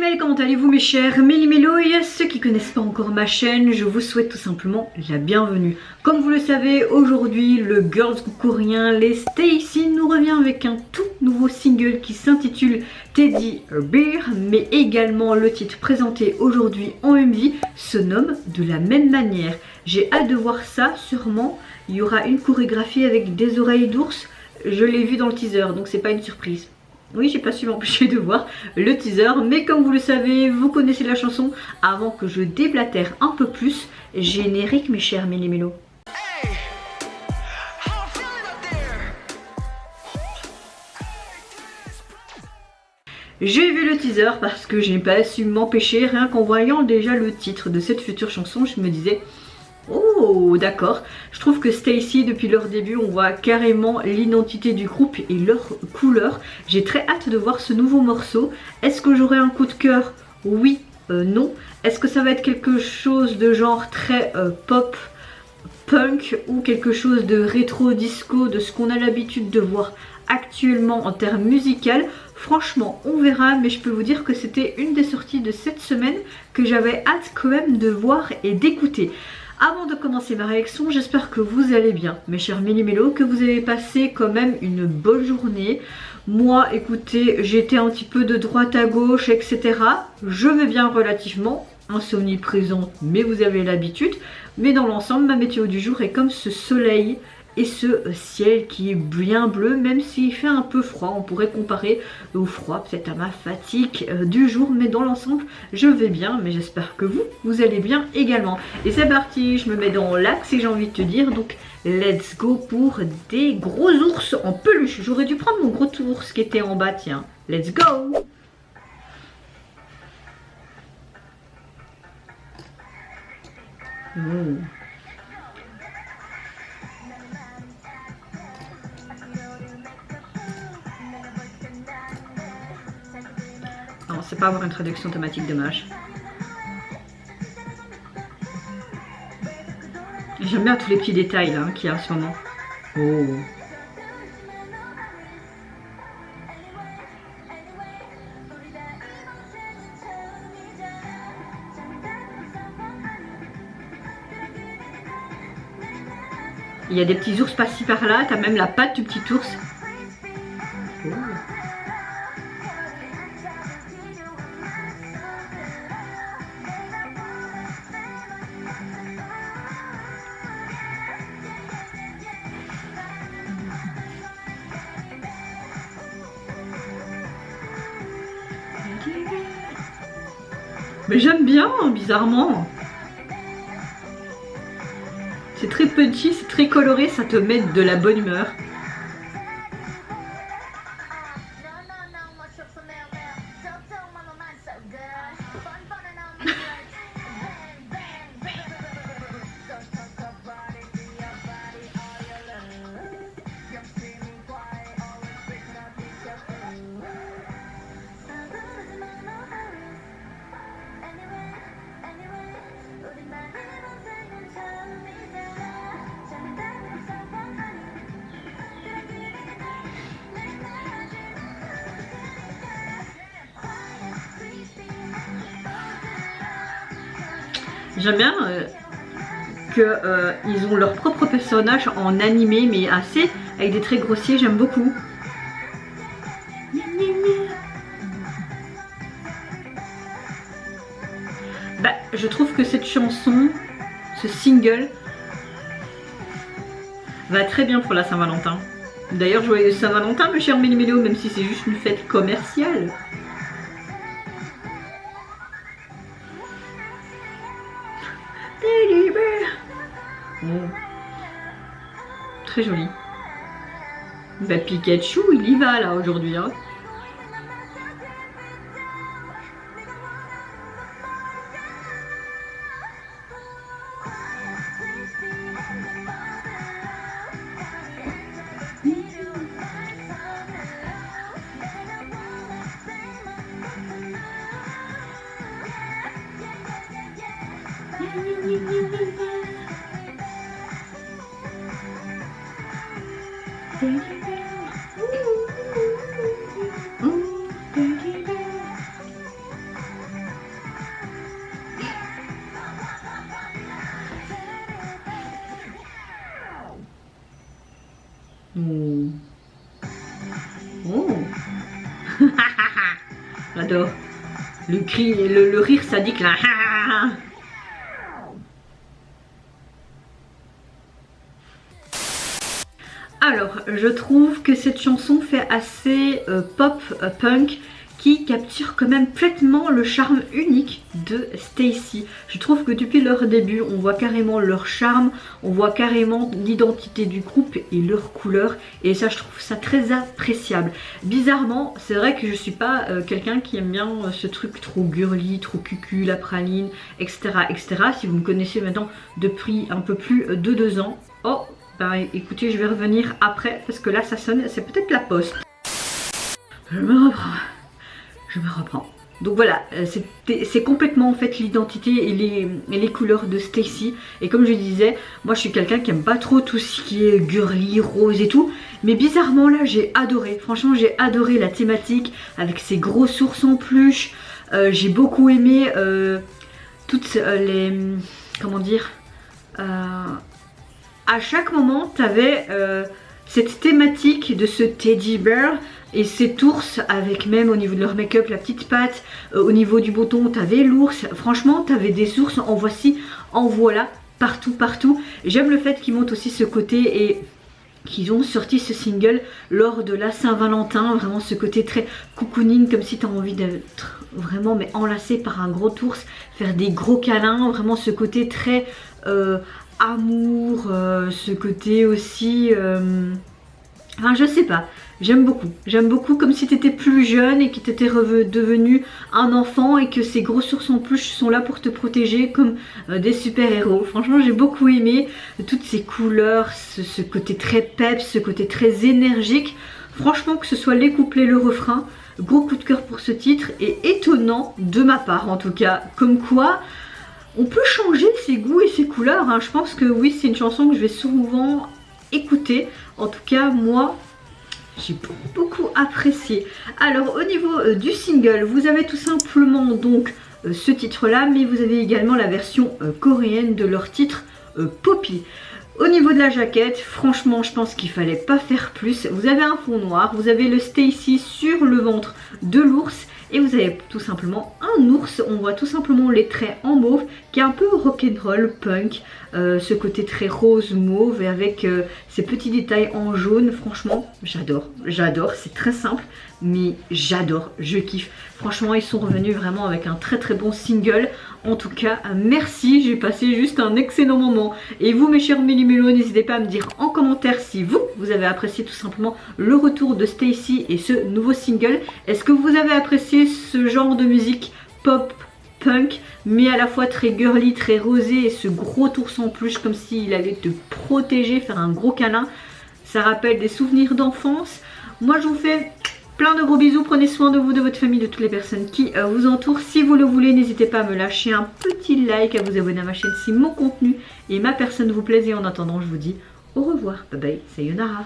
Mel, comment allez-vous mes chers Méli-Mélo, et à ceux qui connaissent pas encore ma chaîne, je vous souhaite tout simplement la bienvenue. Comme vous le savez, aujourd'hui le girls group coréen les STAYC nous revient avec un tout nouveau single qui s'intitule Teddy Bear, mais également le titre présenté aujourd'hui en MV se nomme de la même manière. J'ai hâte de voir ça, sûrement il y aura une chorégraphie avec des oreilles d'ours, je l'ai vu dans le teaser donc c'est pas une surprise. Oui, j'ai pas su m'empêcher de voir le teaser, mais comme vous le savez, vous connaissez la chanson. Avant que je déblatère un peu plus, générique mes chers Méli-Mélo. J'ai vu le teaser parce que je n'ai pas su m'empêcher, rien qu'en voyant déjà le titre de cette future chanson, je me disais... Oh d'accord, je trouve que STAYC depuis leur début on voit carrément l'identité du groupe et leur couleur. J'ai très hâte de voir ce nouveau morceau. Est-ce que j'aurai un coup de cœur? Oui, non. Est-ce que ça va être quelque chose de genre très pop, punk ou quelque chose de rétro disco, de ce qu'on a l'habitude de voir actuellement en termes musical? Franchement on verra, mais je peux vous dire que c'était une des sorties de cette semaine que j'avais hâte quand même de voir et d'écouter. Avant de commencer ma réaction, j'espère que vous allez bien, mes chers Méli-Mélo, que vous avez passé quand même une bonne journée. Moi, écoutez, j'étais un petit peu de droite à gauche, etc. Je vais bien relativement, insomnie présente, mais vous avez l'habitude. Mais dans l'ensemble, ma météo du jour est comme ce soleil et ce ciel qui est bien bleu, même s'il fait un peu froid. On pourrait comparer au froid, peut-être à ma fatigue du jour, mais dans l'ensemble, je vais bien, mais j'espère que vous allez bien également. Et c'est parti, je me mets dans l'axe et j'ai envie de te dire, donc let's go pour des gros ours en peluche. J'aurais dû prendre mon gros ours qui était en bas, tiens. Let's go! Non, c'est pas avoir une traduction automatique, dommage. J'aime bien tous les petits détails là qu'il y a en ce moment. Oh. Il y a des petits ours par-ci par-là, t'as même la patte du petit ours. Oh. Mais j'aime bien, bizarrement. C'est très petit, c'est très coloré, ça te met de la bonne humeur. J'aime bien qu'ils ont leur propre personnage en animé, mais assez avec des traits grossiers, j'aime beaucoup. Bah, je trouve que cette chanson, ce single, va très bien pour la Saint-Valentin. D'ailleurs, joyeux Saint-Valentin, mes chers Méli-Mélo, même si c'est juste une fête commerciale. Oh. Très joli. Bah, Pikachu, il y va là aujourd'hui. Hein. J'adore. Le cri, le rire sadique là. Alors, je trouve que cette chanson fait assez pop punk qui capture quand même pleinement le charme unique de Stacey. Je trouve que depuis leur début, on voit carrément leur charme, on voit carrément l'identité du groupe et leurs couleurs, et ça, je trouve ça très appréciable. Bizarrement, c'est vrai que je suis pas quelqu'un qui aime bien ce truc trop girly, trop cucu, la praline, etc., etc. Si vous me connaissez maintenant depuis un peu plus de 2 ans, oh, bah écoutez, je vais revenir après parce que là ça sonne, c'est peut-être la poste. Je me reprends. Donc voilà, c'est complètement en fait l'identité et les couleurs de Stacey. Et comme je disais, moi je suis quelqu'un qui aime pas trop tout ce qui est girly, rose et tout. Mais bizarrement là j'ai adoré, franchement j'ai adoré la thématique avec ces gros sources en peluche. J'ai beaucoup aimé toutes les... comment dire à chaque moment, tu avais cette thématique de ce teddy bear et cet ours avec même au niveau de leur make-up la petite patte. Au niveau du bouton, tu avais l'ours. Franchement, tu avais des ours en voici, en voilà, partout, partout. J'aime le fait qu'ils montent aussi ce côté et qu'ils ont sorti ce single lors de la Saint-Valentin. Vraiment ce côté très cocooning, comme si tu as envie d'être vraiment mais enlacé par un gros ours, faire des gros câlins. Vraiment ce côté très... amour, ce côté aussi, enfin je sais pas, j'aime beaucoup comme si tu étais plus jeune et que tu étais devenu un enfant et que ces gros sources en peluche sont là pour te protéger comme des super héros. Franchement j'ai beaucoup aimé toutes ces couleurs, ce côté très peps, ce côté très énergique. Franchement que ce soit les couplets, le refrain, gros coup de cœur pour ce titre et étonnant de ma part en tout cas, comme quoi on peut changer ses goûts et ses couleurs, hein. Je pense que oui, c'est une chanson que je vais souvent écouter. En tout cas, moi, j'ai beaucoup apprécié. Alors, au niveau du single, vous avez tout simplement donc ce titre-là, mais vous avez également la version coréenne de leur titre Poppy. Au niveau de la jaquette, franchement, je pense qu'il fallait pas faire plus. Vous avez un fond noir, vous avez le Stacey sur le ventre de l'ours. Et vous avez tout simplement un ours, on voit tout simplement les traits en mauve qui est un peu rock'n'roll, punk, ce côté très rose mauve et avec ces petits détails en jaune. Franchement j'adore, c'est très simple mais j'adore, je kiffe. Franchement ils sont revenus vraiment avec un très très bon single. En tout cas merci, j'ai passé juste un excellent moment. Et vous mes chers méli-mélos, n'hésitez pas à me dire en commentaire si vous avez apprécié tout simplement le retour de Stacey et ce nouveau single. Est-ce que vous avez apprécié ce genre de musique pop punk mais à la fois très girly, très rosé et ce gros ours en peluche comme s'il allait te protéger, faire un gros câlin. Ça rappelle des souvenirs d'enfance. Moi je vous fais plein de gros bisous, prenez soin de vous, de votre famille, de toutes les personnes qui vous entourent. Si vous le voulez, n'hésitez pas à me lâcher un petit like, à vous abonner à ma chaîne si mon contenu et ma personne vous plaisent. Et en attendant, je vous dis au revoir, bye bye, sayonara.